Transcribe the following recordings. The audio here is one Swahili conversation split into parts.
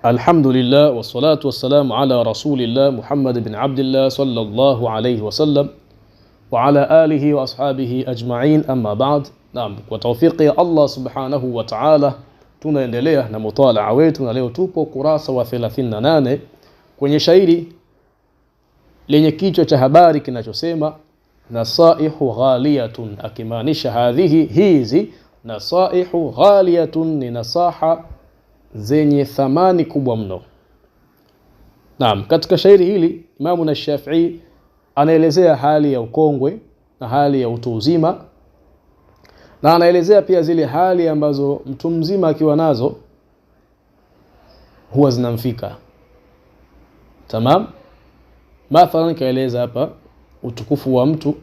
Alhamdulillah wassalatu wassalamu ala rasulillah Muhammad bin Abdullah sallallahu alayhi wasallam wa ala alihi wa ashabihi ajma'in, amma ba'd. Naam, kwa tawfiki ya Allah subhanahu wa ta'ala tunaendelea na mutalaa wetu, na leo tupo kurasa wa 38 kwenye shairi lenye kichwa cha habari kinachosema nasaihu ghaliyatun, akimaanisha hizi nasaihu ghaliyatun ni nasaha zenye thamani kubwa mno. Naam, katika shairi hili Imamu na Shafi'i anaelezea hali ya ukongwe na hali ya utu uzima, na anaelezea pia zile hali ambazo mtu mzima akiwa nazo huwa zinamfika. Tamam? Mathalan kaeleza hapa utukufu wa mtu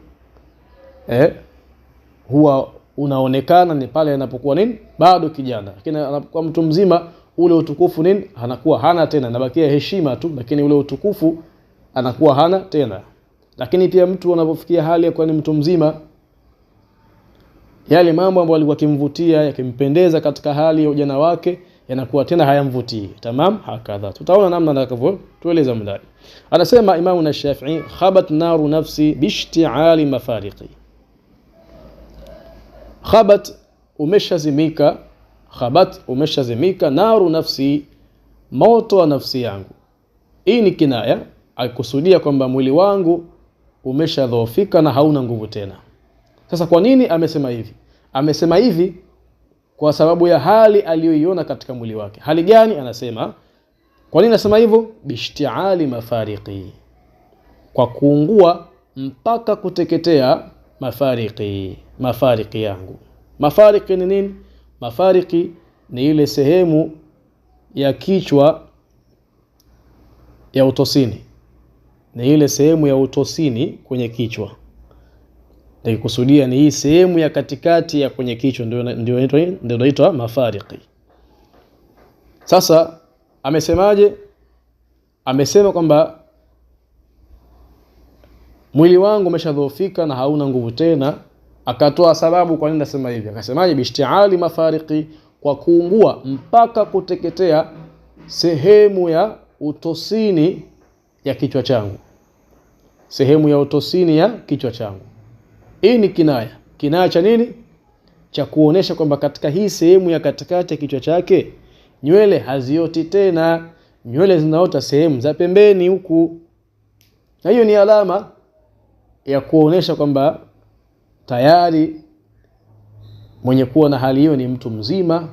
huwa unaonekana ni pale anapokuwa bado kijana, lakini anapokuwa mtu mzima ule utukufu anakuwa hana tena, nabakia heshima tu, lakini ule utukufu anakuwa hana tena. Lakini pia mtu anapofikia hali ya kuwa ni mtu mzima, yale mambo ambayo alikuwa kimvutia yakimpendeza katika hali ya ujana wake yanakuwa tena hayamvutii. Tamam, hakadha tutaona namna atakavyotueleza mdani. Anasema Imamu na Shafi'i, khabat naru nafsi bishti'ali mafariqi. Khabat umeshazimika, naru nafsi, moto wa nafsi yangu. Hii ni kinaya, akusudia kwamba mwili wangu umeshadhoofika na hauna nguvu tena. Sasa kwa nini amesema hivi? Amesema hivi kwa sababu ya hali aliyoiona katika mwili wake. Hali gani? Anasema kwa nini anasema hivyo? Bishti'ali mafariqi, kwa kuungua mpaka kuteketea mafariki yangu. Mafariki ni nini? Mafariki ni ile sehemu ya kichwa ya utosini. Ni ile sehemu ya utosini kwenye kichwa. Nikikusudia ni hii sehemu ya katikati ya kwenye kichwa, ndio inaitwa mafariki. Sasa amesemaje? Amesema kwamba mwili wangu umeshadhoofika na hauna nguvu tena. Akatoa sababu kwa nini nasema hivi. Akasemaje? Bishti'ali mafariqi, kwa kuungua mpaka kuteketea sehemu ya utosini ya kichwa changu. Sehemu ya utosini ya kichwa changu. Hii ni kinaya. Kinaya cha nini? Cha kuonesha kwamba katika hii sehemu ya katikati ya kichwa chake nywele hazioti tena, nywele zinaota sehemu za pembeni huku. Na hiyo ni alama ya kuonesha kwamba tayari mwenye kuwa na hali hiyo ni mtu mzima,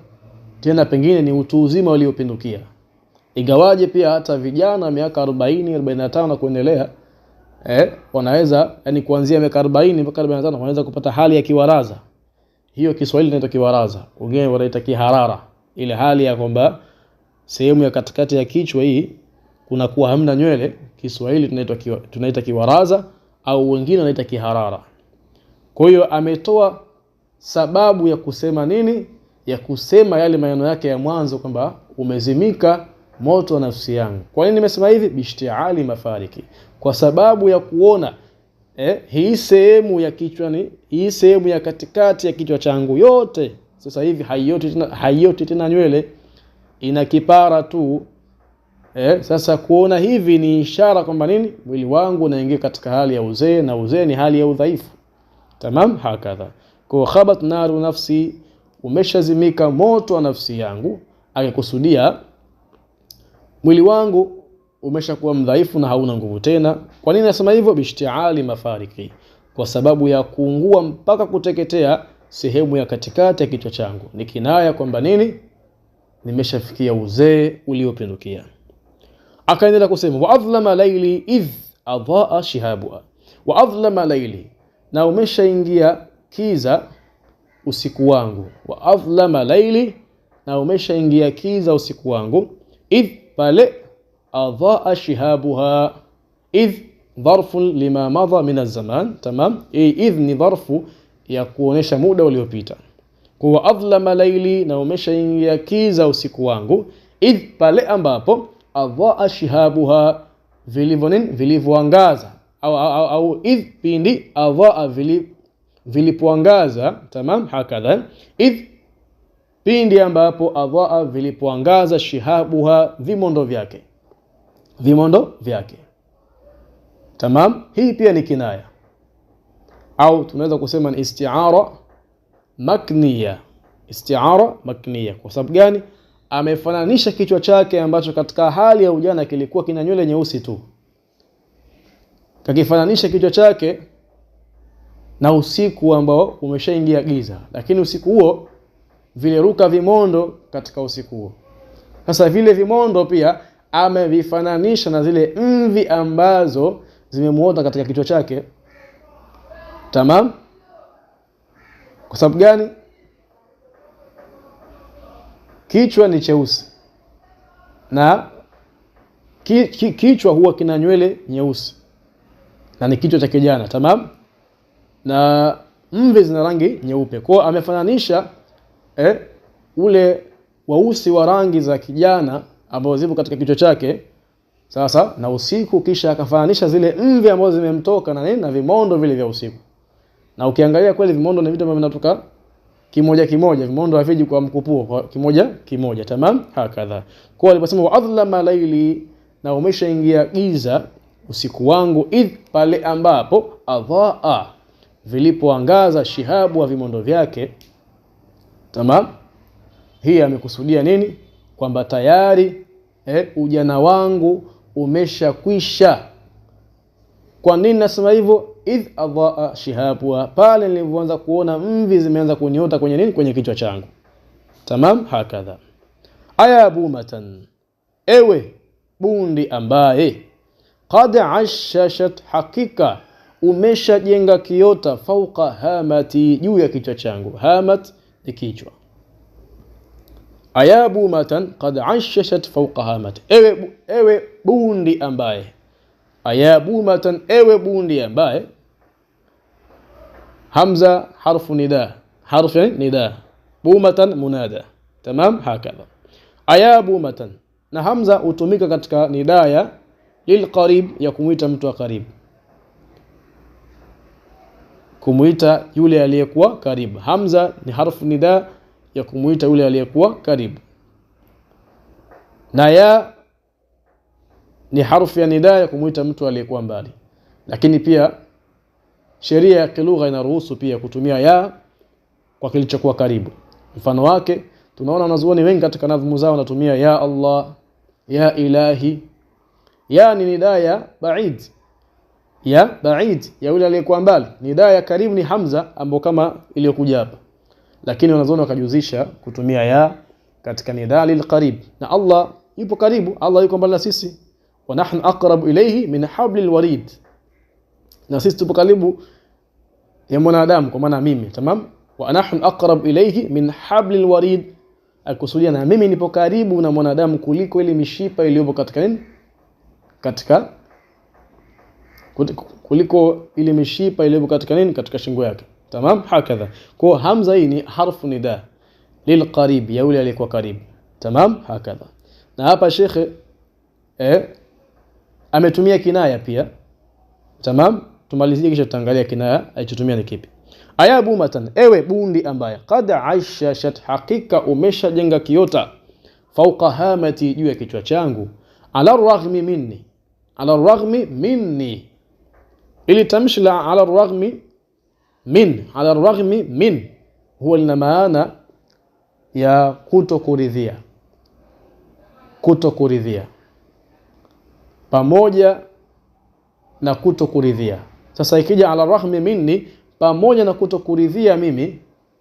tena pengine ni utu uzima uliopindukia. Igawaje pia hata vijana miaka 40, 45 na kuendelea wanaweza, yani kuanzia miaka 40 mpaka 45 wanaweza kupata hali ya kiwaraza. Hiyo Kiswahili inaitwa kiwaraza, wengine wanaita kiharara. Ile hali ya kwamba sehemu ya katikati ya kichwa hii kuna kuwa hamna nywele, Kiswahili tunaita kiwaraza, au wengine wanaita kiharara. Kwa hiyo ametoa sababu ya kusema nini? Ya kusema yale maneno yake ya mwanzo kwamba umezimika moto wa nafsi yangu. Kwa nini nimesema hivi? Bishti'ali mafariki, kwa sababu ya kuona hii sehemu ya kichwa, hii sehemu ya katikati ya kichwa changu yote sasa hivi haioti tena nywele, ina kipara tu. Sasa kuona hivi ni ishara kwamba nini? Mwili wangu unaingia katika hali ya uzee, na uzee ni hali ya udhaifu. Tamam, hakadha. Kwa khabat naru nafsi, umeshazimika moto wa nafsi yangu, akikusudia mwili wangu umeshakuwa mdhaifu na hauna nguvu tena. Kwa nini nasema hivyo? Bishti'ali mafariki, kwa sababu ya kuungua mpaka kuteketea sehemu ya katikati ya kichwa changu. Ni kinaya kwamba nini? Nimeshafikia uzee uliopindukia. Akaendelea kusema wa adhlama layli idh adhaa shihabuha. Wa adhlama layli, na umeshaingia kiza usiku wangu. Wa adhlama layli, na umeshaingia kiza usiku wangu. Idh, pale adhaa shihabuha. Idh dharfu lima madha min az-zaman. Tamam, idh ni dharfu ya kuonesha muda uliopita. Kwa adhlama layli, na umeshaingia kiza usiku wangu. Idh, pale ambapo adhaa shihabuha, vilivyoangaza, au idh, pindi adhaa vilipoangaza. Tamam, hakadha. Idh pindi ambapo adhaa, vilipoangaza, shihabuha, vimondo vyake. Tamam. Hii pia ni kinaya au tunaweza kusema ni isti'ara makniya. Kwa sababu gani? Amefananisha kichwa chake ambacho katika hali ya ujana kilikuwa kina nywele nyeusi tu, kakifananisha kichwa chake na usiku ambao umeshaingia giza, lakini usiku huo vileruka vimondo katika usiku huo. Sasa vile vimondo pia amevifananisha na zile mvi ambazo zimemuota katika kichwa chake. Tamam. Kwa sababu gani? Kichwa ni cheusi na kichwa huwa kina nywele nyeusi na ni kichwa cha kijana. Tamam. Na mvi zina rangi nyeupe. Kwa amefananisha ule weusi wa rangi za kijana ambao zipo katika kichwa chake sasa na usiku, kisha akafananisha zile mvi ambazo zimemtoka na nini, na vimondo vile vya usiku. Na ukiangalia kweli vimondo ni vitu ambavyo vinatoka kimoja, vimondo haviji kwa mkupuo, kwa kimoja. Tamam. Hakadha. Kwa aliposema wa adhlama laili, na umeshaingia giza usiku wangu, idh, pale ambapo adhaa, vilipoangaza, shihabu wa vimondo vyake. Tamam. Hii amekusudia nini? Kwamba tayari ujana wangu umeshakwisha. Kwa nini nasema hivyo? Idh adhaa shihabu, pale nilipoanza kuona mvi zimeanza kuniota kwenye nini, kwenye kichwa changu. Tamam. Hakadha. Aya bumatan, ewe bundi ambaye, qad ashashat, hakika umeshajenga kiota, fauqa hamati, juu ya kichwa changu. Hamat ni kichwa. Aya bumatan qad ashashat fauqa hamati, ewe bundi ambaye. Aya bumatan, ewe bundi ambaye. Hamza harfu nida, bumatan munada. Tamam. Hakadha. Aya bumatan, na hamza hutumika katika nidaya lilqarib, ya kumuita mtu wa karibu, kumuita yule aliyekuwa karibu. Hamza ni harfu nida ya kumuita yule aliyekuwa karibu, na ya ni harfu ya nida ya kumuita mtu aliyekuwa mbali. Lakini pia sheria ya kilugha inaruhusu pia kutumia ya kwa kilichokuwa karibu. Mfano wake tunaona wanazuoni wengi katika nadhmu zao wanatumia ya Allah, ya ilahi. Ya ni nidaya baid, ya yule aliyekuwa mbali. Nidaya karibu ni hamza, ambapo kama iliyokuja hapa, lakini wanazuoni wakajuzisha kutumia ya katika nidaya lilqarib. Na Allah yupo karibu, Allah yuko mbali na sisi. Wa nahnu aqrabu ilayhi min hablil warid, na sisi tupo karibu ya mwanadamu, kwa maana mimi. Tamam. Wa nahnu aqrabu ilayhi min hablil warid, akusudia na mimi nipo karibu na mwanadamu kuliko ile mishipa iliyopo katika nini, kuliko ile mishipa iliyopo katika nini, katika shingo yake. Tamam. Hakadha. Kwa hamza hii ni harfu nida lilqarib, ya yule aliyekuwa karibu. Tamam. Hakadha. Na hapa shekhe ametumia kinaya pia. Tamam. Tumalizie kisha tutaangalia kinaya alichotumia ni kipi. Aya bumatan, ewe bundi ambaye, qad ashashat, hakika umeshajenga kiota, fauqa hamati, juu ya kichwa changu. Ala raghmi minni, ili tamshi la ala raghmi min huwa lina maana ya kutokuridhia, pamoja na kutokuridhia. Sasa ikija ala raghmi minni, pamoja na kutokuridhia mimi,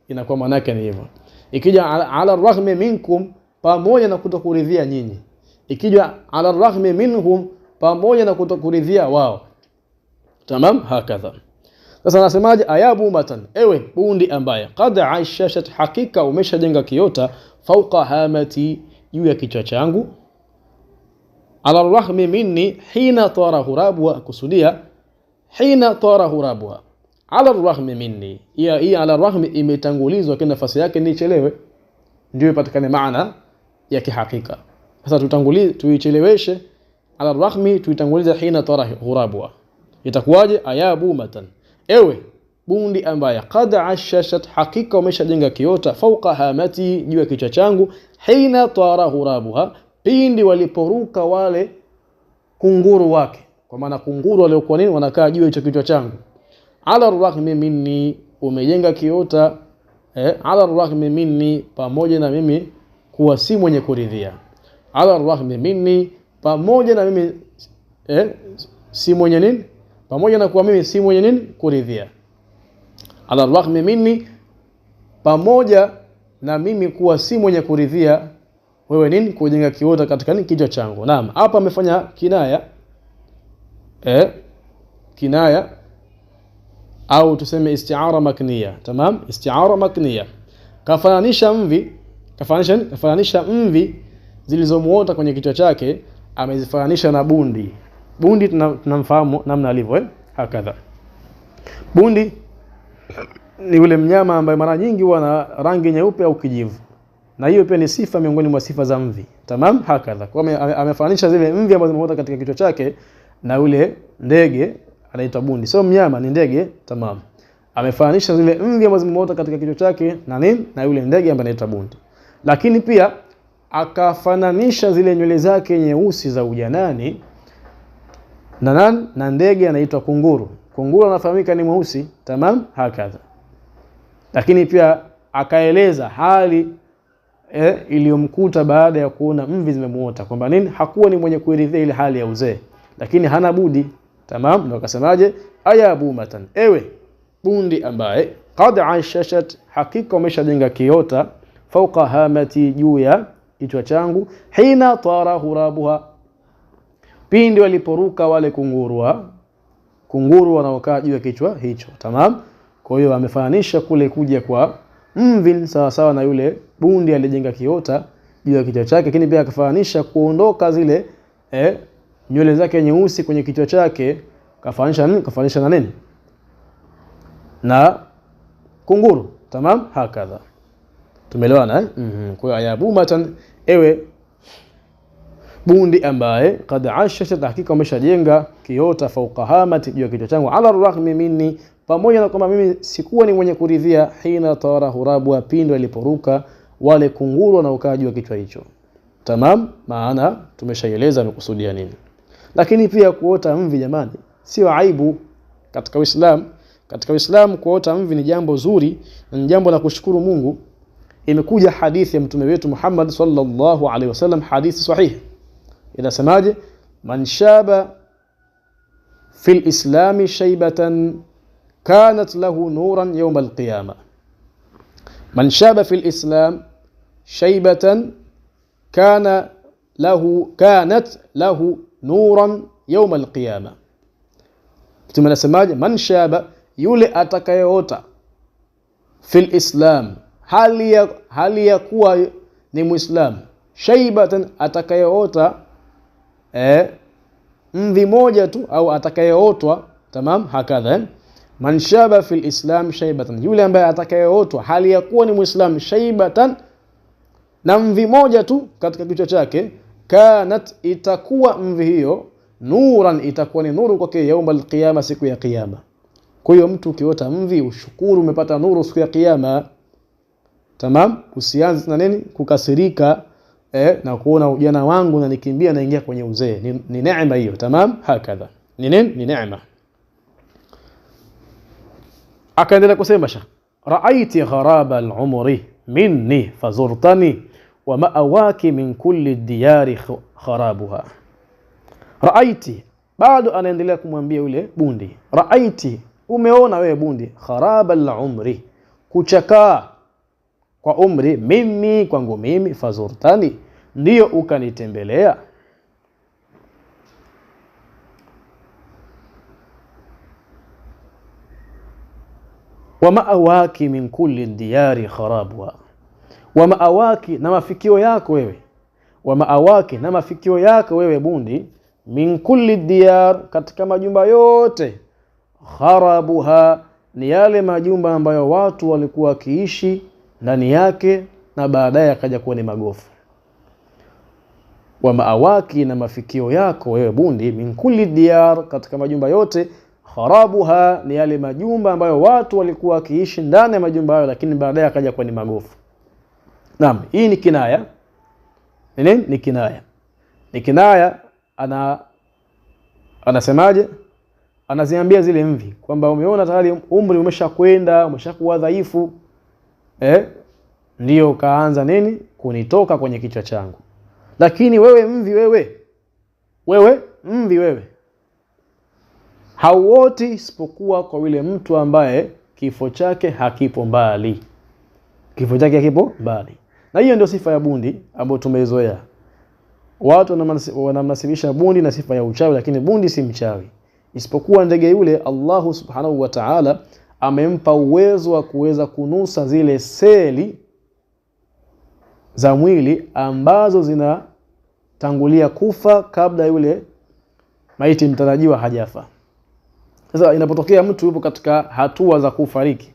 inakuwa maana yake ni hivyo. Ikija ala raghmi minkum, pamoja na kutokuridhia nyinyi. Ikija ala raghmi minhum, pamoja na kutokuridhia wao. Tamam. Hakadha. Sasa nasemaje? Ayabu matan, ewe bundi ambaye, qad ashashat, hakika umeshajenga kiota, fauqa hamati, juu ya kichwa changu. Ala raghmi minni, hina tara hurabuha, kusudia hina tara hurabuha. Ala raghmi minni, hii ala raghmi imetangulizwa kwa nafasi yake ni chelewe, ndio ipatikane maana ya kihakika. Sasa tuicheleweshe ala raghmi, tuitangulize hina tara hurabuha. Itakuwaje? Ayabu matan, ewe bundi ambaye qad ashashat, hakika umeshajenga kiota, fauqa hamati, juu ya kichwa changu, hina tara hurabuha, pindi waliporuka wale kunguru wake, kwa maana kunguru waliokuwa nini wanakaa juu ya kichwa changu. Ala raghmi minni, umejenga kiota ala raghmi minni, pamoja na mimi kuwa si mwenye kuridhia. Ala raghmi minni, pamoja na mimi si mwenye nini, pamoja na kuwa mimi si mwenye nini kuridhia. Ala raghmi minni, pamoja na mimi kuwa si mwenye kuridhia wewe nini kujenga kiota katika nini kichwa changu. Naam, hapa amefanya kinaya kinaya au tuseme isti'ara makniya. Tamam, isti'ara makniya. Kafananisha mvi zilizomuota kwenye kichwa chake, amezifananisha na bundi. Bundi tunamfahamu namna alivyo hakadha. Bundi ni yule mnyama ambaye mara nyingi huwa na rangi nyeupe au kijivu, na hiyo pia ni sifa miongoni mwa sifa za mvi. Tamam, hakadha. Kwa amefananisha zile mvi ambazo zimeota katika kichwa chake na yule ndege anaitwa bundi. Sio mnyama, ni ndege. Tamam, amefananisha zile mvi ambazo zimeota katika kichwa chake na nini, na yule ndege ambaye anaitwa bundi. Lakini pia akafananisha zile nywele zake nyeusi za ujanani na ndege anaitwa kunguru. Kunguru anafahamika ni mweusi. Tamam, hakadha. Lakini pia akaeleza hali iliyomkuta baada ya kuona mvi zimemuota, kwamba nini, hakuwa ni mwenye kuridhia ile hali ya uzee, lakini hana budi. Tamam, ndio akasemaje, aya bumatan, ewe bundi ambaye qad ashashat, hakika umeshajenga kiota, fauqa hamati, juu ya kichwa changu, hina tara hurabuha, pindi waliporuka wale kunguru wanaokaa juu ya kichwa hicho. Tamam, kwa hiyo amefananisha kule kuja kwa mvi sawa sawa na yule bundi alijenga kiota juu ya kichwa chake, lakini pia akafananisha kuondoka zile nywele zake nyeusi kwenye kichwa chake, kafananisha na nini, na kunguru. Tamam, hakadha. Tumeelewana Kwa hiyo ayabumatan, ewe bundi ambaye qad ashashat, hakika umeshajenga kiota, fauqa hamati, juu ya kichwa changu, ala raghmi minni, pamoja na kwamba mimi sikuwa ni mwenye kuridhia, hina tara hurabu, pindi waliporuka wale kunguru wanaokaa juu ya kichwa hicho. Tamam, maana tumeshaeleza amekusudia nini. Lakini pia kuota mvi jamani sio aibu katika Uislamu. Katika Uislamu kuota mvi ni jambo zuri na ni jambo la kushukuru Mungu. Imekuja hadithi ya mtume wetu Muhammad sallallahu alaihi wasallam, hadithi sahihi, inasemaje, man shaba fil islami shaybatan kanat lahu nuran yawm alqiyama. Man shaba fil islam shaybatan kanat lahu nuran yawm alqiyama. Tumenasemaje? Man shaba, yule atakayeota, fil islam, hali ya kuwa ni muislam, shaybatan, atakayeota mvi moja tu au atakayeotwa. Tamam, hakadha. Man shaba fil islam shaybatan, yule ambaye atakayeotwa hali ya kuwa ni muislam, shaybatan, na mvi moja tu katika kichwa chake, kanat, itakuwa mvi hiyo, nuran, itakuwa ni nuru kwake, yaum alqiyama, siku ya kiyama. Kwa hiyo mtu ukiota mvi ushukuru umepata nuru siku ya kiyama. Tamam, usianze na nini kukasirika na kuona ujana wangu na nikimbia naingia kwenye uzee. Ni neema hiyo. Tamam, hakadha. Ni nini? Ni neema. Akaendelea kusema sha, ra'aiti gharaba al-umri minni fazurtani wa ma'awaki min kulli diyari kharabuha. Ra'aiti, bado anaendelea kumwambia yule bundi, ra'aiti, umeona wewe bundi, gharaba al-umri, kuchakaa kwa umri, mimi, kwangu mimi, fazurtani, ndio ukanitembelea. Wa ma'awaki min kulli diyari kharabuha, wa ma'awaki, na mafikio yako wewe, wa ma'awaki, na mafikio yako wewe bundi, min kulli diyar, katika majumba yote, kharabuha, ni yale majumba ambayo watu walikuwa wakiishi ndani yake na baadaye akaja kuwa ni magofu. Wa ma'awaki, na mafikio yako wewe bundi, min kulli diyar, katika majumba yote, Kharabuha ni yale majumba ambayo watu walikuwa wakiishi ndani ya majumba hayo, lakini baadaye akaja kuwa ni magofu. Naam, hii ni kinaya. Nini? Ni kinaya. Ni kinaya. Anasemaje? Anaziambia zile mvi kwamba umeona tayari umri umeshakwenda, umeshakuwa dhaifu, ndio kaanza nini kunitoka kwenye kichwa changu. Lakini wewe mvi, wewe mvi, wewe hauoti isipokuwa kwa yule mtu ambaye kifo chake hakipo mbali. Kifo chake hakipo mbali. Na hiyo ndio sifa ya bundi ambayo tumeizoea. Watu wanamnasibisha bundi na sifa ya uchawi, lakini bundi si mchawi. Isipokuwa ndege yule Allahu Subhanahu wa Ta'ala amempa uwezo wa kuweza kunusa zile seli za mwili ambazo zinatangulia kufa kabla yule maiti mtarajiwa hajafa. Sasa inapotokea mtu yupo katika hatua za kufariki,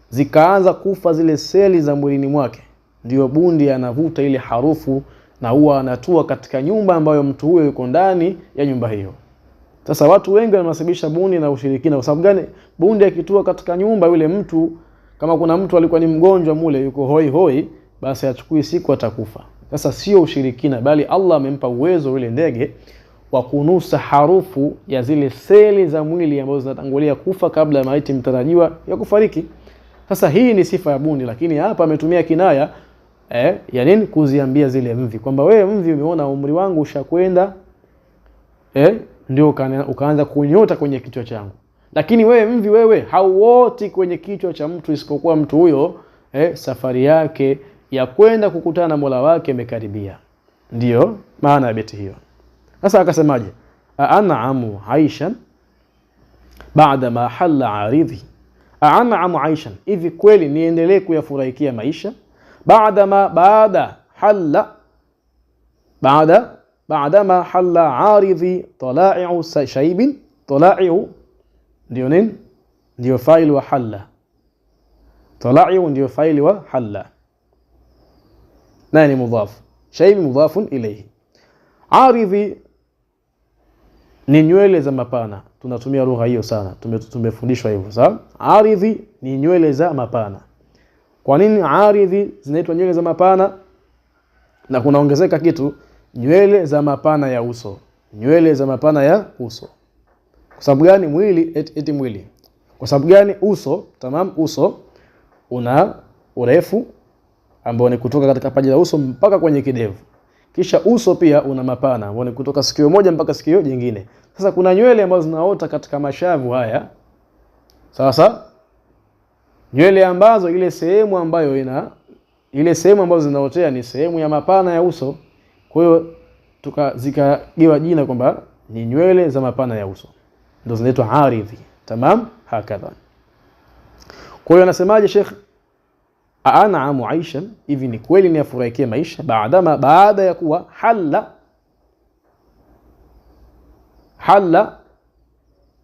zikaanza kufa zile seli za mwilini mwake, ndio bundi anavuta ile harufu na huwa anatua katika nyumba ambayo mtu huyo yuko ndani ya nyumba hiyo. Sasa watu wengi wanasababisha bundi na ushirikina. Kwa sababu gani? Bundi akitua katika nyumba, yule mtu, kama kuna mtu alikuwa ni mgonjwa mule yuko hoi hoi, basi achukui siku atakufa. Sasa sio ushirikina, bali Allah amempa uwezo yule ndege wa kunusa harufu ya zile seli za mwili ambazo zinatangulia kufa kabla ya maiti mtarajiwa ya kufariki. Sasa hii ni sifa ya bundi, lakini hapa ametumia kinaya ya nini? Kuziambia zile mvi kwamba wewe mvi, umeona umri wangu ushakwenda, ndio ukaanza kunyota kwenye kichwa changu. Lakini wewe mvi, wewe hauoti kwenye kichwa cha mtu isipokuwa mtu huyo safari yake ya kwenda kukutana na Mola wake imekaribia. Ndio maana ya beti hiyo. Sasa akasemaje? An'amu aishan baada ma halla aridhi. An'amu aishan, hivi kweli niendelee kuyafurahikia maisha baada ma halla aridhi tala'i'u shaybin. Tala'i'u ndio nini? Ndio faili wa halla. Tala'i'u ndio faili wa halla, nani mudhaf, shayb mudhafun ilayhi. Aridhi ni nywele za mapana. Tunatumia lugha hiyo sana, tumefundishwa hivyo. Sawa? Aridhi ni nywele za mapana. Kwa nini aridhi zinaitwa nywele za mapana? Na kunaongezeka kitu, nywele za mapana ya uso. Nywele za mapana ya uso. Kwa sababu gani? Mwili eti mwili. Kwa sababu gani? Uso, tamam, uso una urefu ambao ni kutoka katika paji la uso mpaka kwenye kidevu. Kisha uso pia una mapana ambao ni kutoka sikio moja mpaka sikio jingine. Sasa kuna nywele ambazo zinaota katika mashavu haya. Sasa nywele ambazo ile sehemu ambazo zinaotea ni sehemu ya mapana ya uso. Kwa hiyo zikagiwa jina kwamba ni nywele za mapana ya uso, ndio zinaitwa aridhi. Tamam, hakadha. Kwa hiyo anasemaje Sheikh? An'amu aishan, hivi ni kweli ni afurahikia maisha baada ya kuwa halla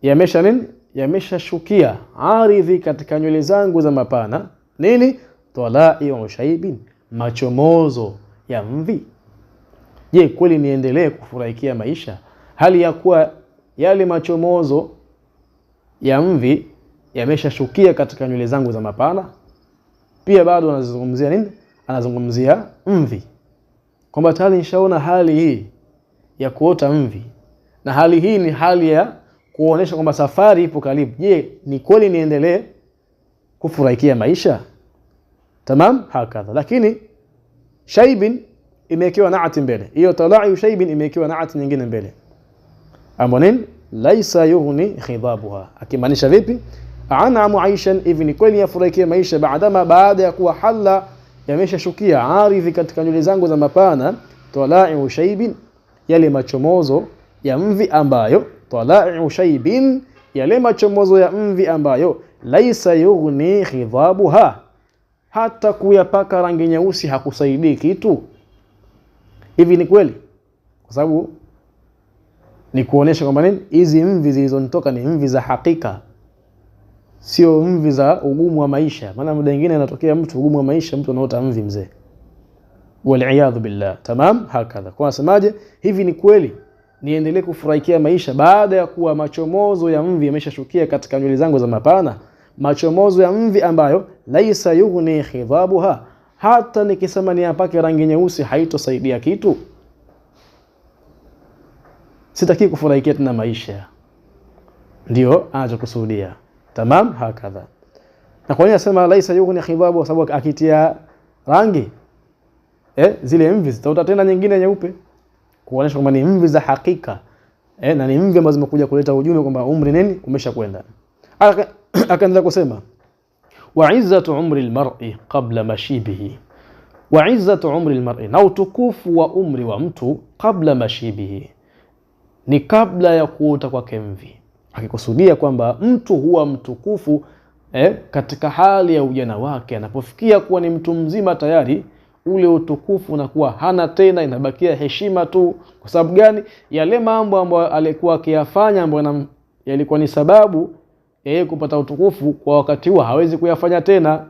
yamesha nini? Yameshashukia aridhi katika nywele zangu za mapana nini? Tala'i'u shaybin, machomozo ya mvi. Je, kweli niendelee kufurahikia maisha hali ya kuwa yale machomozo ya mvi yameshashukia katika nywele zangu za mapana? Pia bado anazungumzia nini? Anazungumzia mvi, kwamba tayari nishaona hali hii ya kuota mvi, na hali hii ni hali ya kuonesha kwamba safari ipo karibu. Je, ni kweli niendelee kufurahikia maisha? Tamam, hakadha. Lakini shaybin imewekewa naati mbele. Hiyo tala'i shaybin imewekewa naati nyingine mbele, ambapo nini? Laisa yughni khidabuha. Akimaanisha vipi? An'amu aishan, hivi ni kweli yafurahikia maisha baada ya kuwa halla yameshashukia aridhi katika nywele zangu za mapana tala'i shaybin, yale machomozo ya mvi ambayo tala'i shaybin, yale machomozo ya mvi ambayo laisa yughni khidabuha, hata kuyapaka rangi nyeusi hakusaidii kitu. Hivi ni kweli? Kwa sababu ni kuonesha kwamba nini? Hizi mvi zilizonitoka ni mvi za hakika, sio mvi za ugumu wa maisha. Maana muda mwingine anatokea mtu ugumu wa maisha, mtu anaota mvi mzee, wal iyadhu billah. Tamam, hakadha. Kwa nasemaje? Hivi ni kweli niendelee kufurahikia maisha baada ya kuwa machomozo ya mvi yameshashukia katika nywele zangu za mapana, machomozo ya mvi ambayo laisa yughni khidhabuha, hata nikisema niapake rangi nyeusi haitosaidia kitu. Sitaki kufurahikia tena maisha, ndio anachokusudia. Tamam, hakadha. Na kwa nini nasema laisa yughni khidhabu? Sababu akitia rangi zile mvi zitauta tena nyingine nyeupe, kuonyesha kwamba ni mvi za hakika, na ni mvi ambazo zimekuja kuleta ujumbe kwamba umri nini umeshakwenda. Akaanza kusema wa izzatu umri almar'i qabla mashibihi, wa izzatu umri almar'i, na utukufu wa umri wa mtu qabla mashibihi, ni kabla ya kuota kwake mvi. Akikusudia kwamba mtu huwa mtukufu katika hali ya ujana wake. Anapofikia kuwa ni mtu mzima tayari, ule utukufu unakuwa hana tena, inabakia heshima tu. Kwa sababu gani? Yale mambo ambayo alikuwa akiyafanya ambayo yalikuwa ni sababu kupata utukufu kwa wakati huo hawezi kuyafanya tena.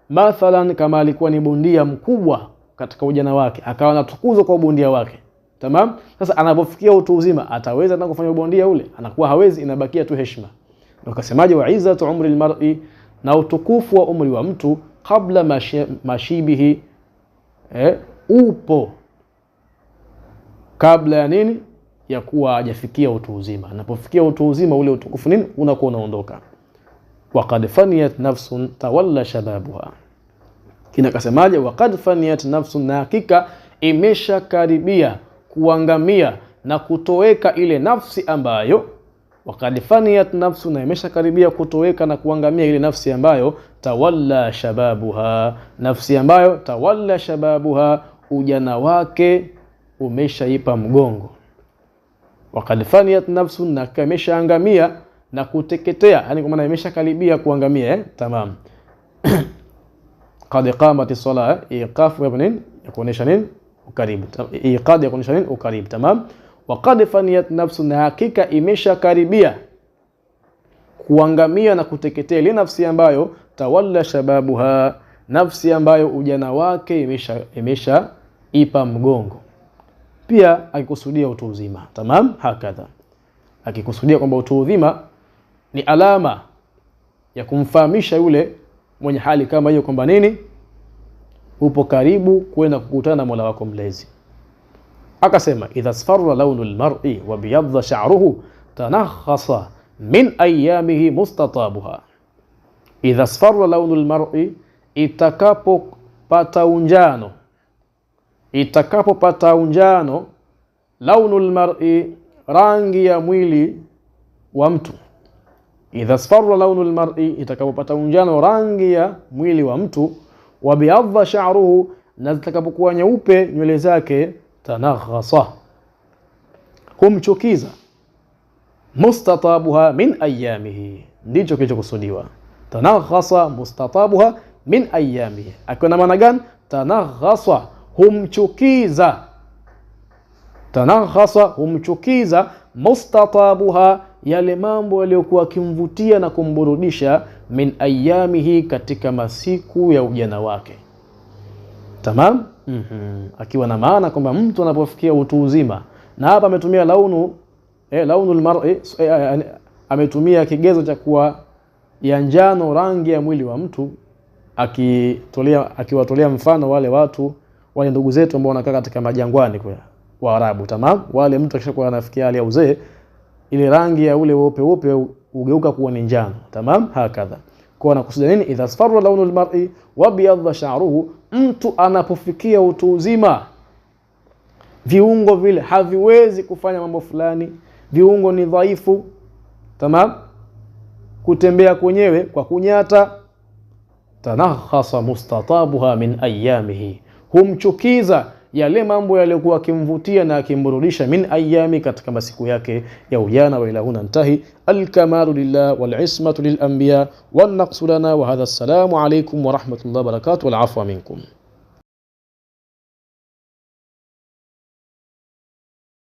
Mathalan, kama alikuwa ni bondia mkubwa katika ujana wake, akawa anatukuzwa kwa bondia wake. Tamam? Sasa anapofikia utu uzima ataweza tena kufanya bondia ule? Anakuwa hawezi, inabakia tu heshima. Ndio kasemaje wa izzatu umri almar'i, na utukufu wa umri wa mtu kabla mashibihi, upo kabla ya nini? Ya kuwa hajafikia utu uzima. Anapofikia utu uzima ule utukufu nini unakuwa unaondoka. Waqad faniyat nafsun tawalla shababuha, kina kasemaje? Waqad faniyat nafsun, na hakika imesha karibia kuangamia na kutoweka ile nafsi ambayo, waqad faniyat nafsu, na imesha karibia kutoweka na kuangamia ile nafsi ambayo tawalla shababuha, nafsi ambayo tawalla shababuha, ujana wake umeshaipa mgongo. Waqad faniyat nafsu, na imeshaangamia na kuteketea, yani kwa maana imeshakaribia kuangamia. Tamam. Qad qamati salah, iqafu ibn yakuonesha nini ukaribu, iqad yakuonesha nini ukaribu. Tamam. Waqad faniyat nafsu, na hakika imeshakaribia kuangamia na kuteketea ile nafsi ambayo tawalla shababuha, nafsi ambayo ujana wake imesha ipa mgongo. Pia akikusudia utu uzima. Tamam, hakadha, akikusudia kwamba utu uzima ni alama ya kumfahamisha yule mwenye hali kama hiyo kwamba nini, upo karibu kwenda kukutana na Mola wako mlezi. Akasema idha asfarra lawnul mar'i wa biyadha sha'ruhu tanakhasa min ayamihi mustatabuha. Idha asfarra lawnul mar'i, itakapopata unjano, lawnul mar'i, rangi ya mwili wa mtu. Idha asfarra lawnul mar'i, itakapopata unjano rangi ya mwili wa mtu. Wa biyadha sha'ruhu, na zitakapokuwa nyeupe nywele zake. Tanaghasa, humchukiza. Mustatabuha min ayamihi, ndicho kilichokusudiwa. Tanaghasa mustatabuha min ayamihi, akiwa na maana gani? Tanaghasa, humchukiza. Tanaghasa, humchukiza. Mustatabuha, yale mambo yaliyokuwa kimvutia na kumburudisha. Min ayamihi, katika masiku ya ujana wake. Tamam. Akiwa na maana kwamba mtu anapofikia utu uzima, na hapa ametumia launul mar'i, ametumia kigezo cha kuwa ya njano rangi ya mwili wa mtu, akiwatolea mfano wale ndugu zetu ambao wanakaa katika majangwani kwa Waarabu. Tamam, wale mtu akishakuwa anafikia hali ya uzee, ile rangi ya ule weupe ugeuka kuwa ni njano. Tamam, hakadha. Kwa anakusudia nini? Idha asfarra lawnul mar'i wa biyadha sha'ruhu, mtu anapofikia utu uzima, viungo vile haviwezi kufanya mambo fulani, viungo ni dhaifu. Tamam, kutembea kwenyewe kwa kunyata. Tanakhasa mustatabuha min ayamihi, humchukiza yale mambo yaliyokuwa kimvutia na kimburudisha. Min ayami, katika masiku yake ya ujana. Wa ila huna ntahi. Alkamalu lillah wal ismatu lil anbiya wan naqsu lana wa hadha. Assalamu alaykum wa rahmatullahi wa barakatuh wal afwa minkum.